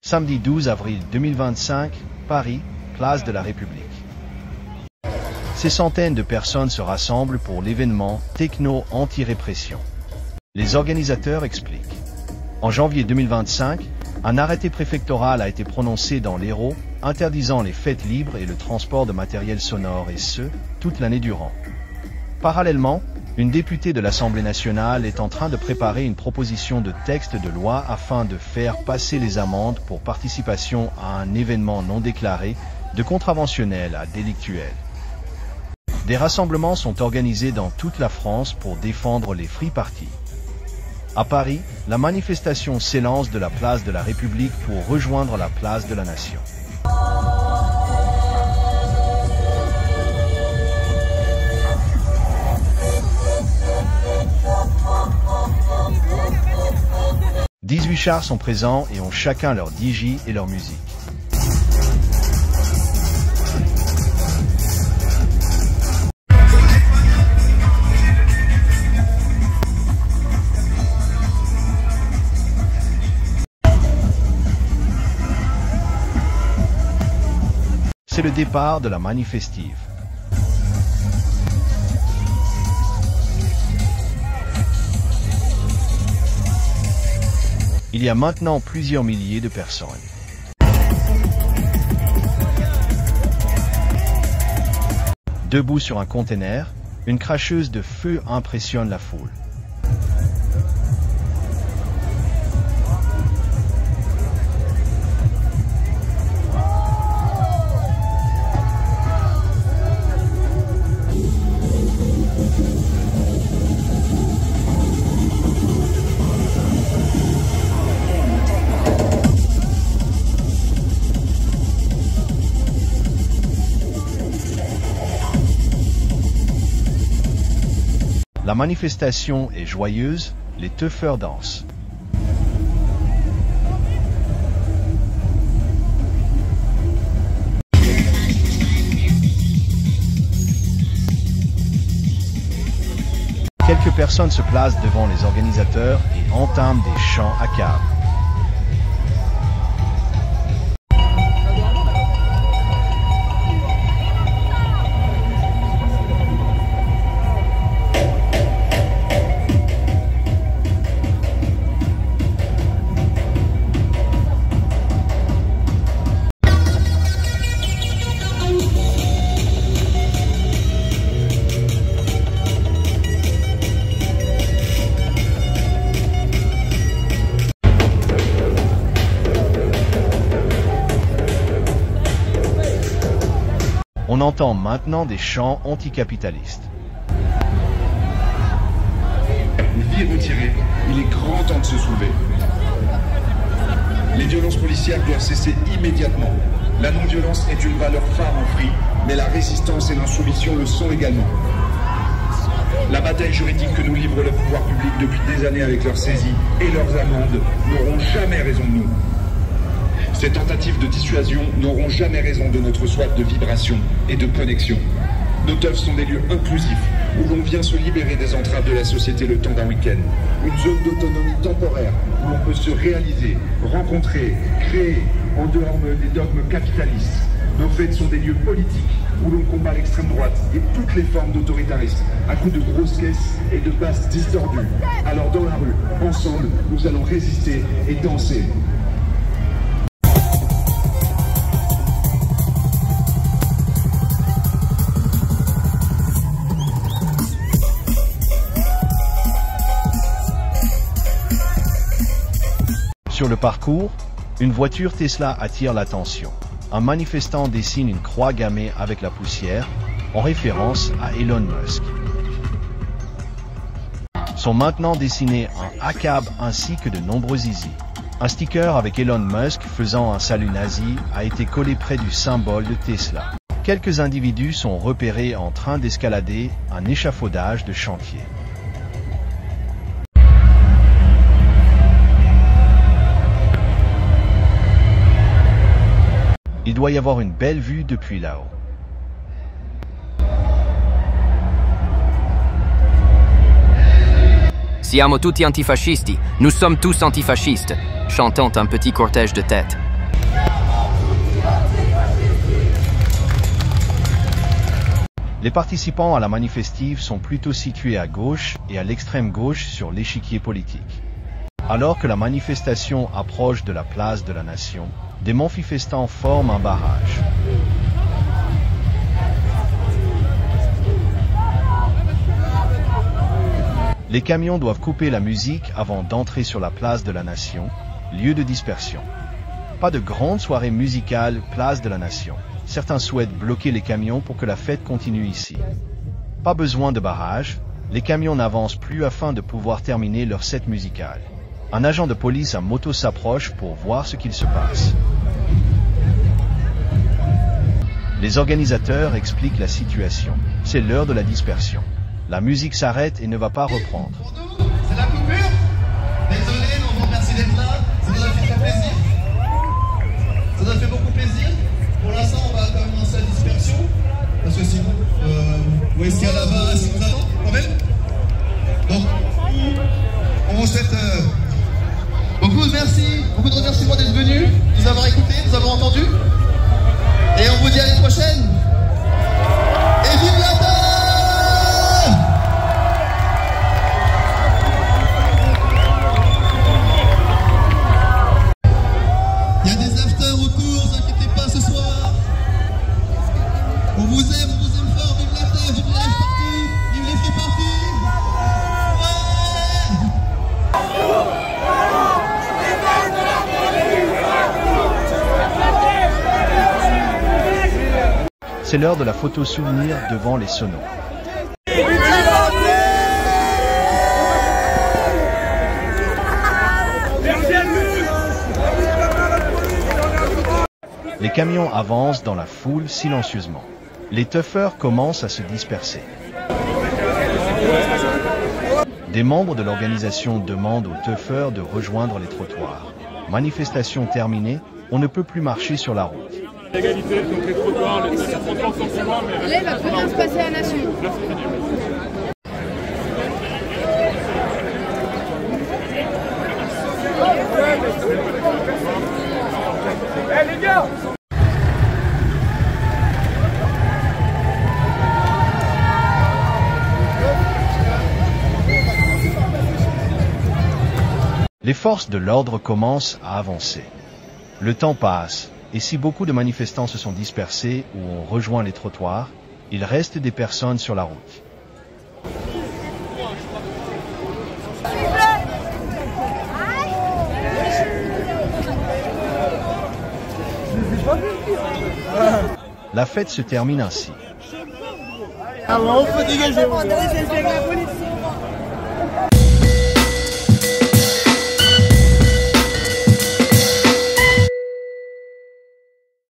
Samedi 12 avril 2025, Paris, place de la République. Ces centaines de personnes se rassemblent pour l'événement Techno Anti-Répression. Les organisateurs expliquent. En janvier 2025, un arrêté préfectoral a été prononcé dans l'Hérault, interdisant les fêtes libres et le transport de matériel sonore, et ce, toute l'année durant. Parallèlement, une députée de l'Assemblée nationale est en train de préparer une proposition de texte de loi afin de faire passer les amendes pour participation à un événement non déclaré, de contraventionnel à délictuel. Des rassemblements sont organisés dans toute la France pour défendre les free parties. À Paris, la manifestation s'élance de la place de la République pour rejoindre la place de la Nation. « 18 chars sont présents et ont chacun leur DJ et leur musique. C'est le départ de la manifestive. Il y a maintenant plusieurs milliers de personnes. Debout sur un conteneur, une cracheuse de feu impressionne la foule. La manifestation est joyeuse, les teufeurs dansent. Quelques personnes se placent devant les organisateurs et entament des chants à câble. On entend maintenant des chants anticapitalistes. Une vie retirée, il est grand temps de se soulever. Les violences policières doivent cesser immédiatement. La non-violence est une valeur phare en Free, mais la résistance et l'insoumission le sont également. La bataille juridique que nous livre le pouvoir public depuis des années avec leurs saisies et leurs amendes n'auront jamais raison de nous. Ces tentatives de dissuasion n'auront jamais raison de notre soif de vibration et de connexion. Nos teufs sont des lieux inclusifs où l'on vient se libérer des entraves de la société le temps d'un week-end. Une zone d'autonomie temporaire où l'on peut se réaliser, rencontrer, créer en dehors des dogmes capitalistes. Nos fêtes sont des lieux politiques où l'on combat l'extrême droite et toutes les formes d'autoritarisme à coups de grosses caisses et de basses distordues. Alors dans la rue, ensemble, nous allons résister et danser. Sur le parcours, une voiture Tesla attire l'attention. Un manifestant dessine une croix gammée avec la poussière, en référence à Elon Musk. Sont maintenant dessinés un ACAB ainsi que de nombreux Easy. Un sticker avec Elon Musk faisant un salut nazi a été collé près du symbole de Tesla. Quelques individus sont repérés en train d'escalader un échafaudage de chantier. Il doit y avoir une belle vue depuis là-haut. Siamo tutti antifascisti, nous sommes tous antifascistes, chantant un petit cortège de tête. Les participants à la manifestive sont plutôt situés à gauche et à l'extrême gauche sur l'échiquier politique. Alors que la manifestation approche de la place de la Nation, des manifestants forment un barrage. Les camions doivent couper la musique avant d'entrer sur la place de la Nation, lieu de dispersion. Pas de grande soirée musicale, place de la Nation. Certains souhaitent bloquer les camions pour que la fête continue ici. Pas besoin de barrage, les camions n'avancent plus afin de pouvoir terminer leur set musical. Un agent de police à moto s'approche pour voir ce qu'il se passe. Les organisateurs expliquent la situation. C'est l'heure de la dispersion. La musique s'arrête et ne va pas reprendre. Pour nous, c'est la coupure. Désolé, mais on vous remercie d'être là. Ça nous a fait très plaisir. Ça nous a fait beaucoup plaisir. Pour l'instant, on va commencer la dispersion. Parce que sinon, vous voyez ce qu'il y a là-bas, si nous attend quand même. Donc, on vous souhaite beaucoup de merci, beaucoup de remerciements d'être venus, de nous avoir écoutés, de nous avoir entendus. Et on vous dit à l'année prochaine. Et vive la terre! Il y a des afters autour, ne vous inquiétez pas ce soir. On vous aime fort, vive la terre, vive les rêves partout, vive les free parties. C'est l'heure de la photo souvenir devant les sonos. Les camions avancent dans la foule silencieusement. Les tuffers commencent à se disperser. Des membres de l'organisation demandent aux tuffers de rejoindre les trottoirs. Manifestation terminée, on ne peut plus marcher sur la route. L'égalité, donc les trottoirs, les trottoirs sont souvent, mais... Là, il va plus rien se passer à la Nation. Là, c'est très bien. Eh les gars! Les forces de l'ordre commencent à avancer. Le temps passe, et si beaucoup de manifestants se sont dispersés ou ont rejoint les trottoirs, il reste des personnes sur la route. La fête se termine ainsi. Alors on peut dégager.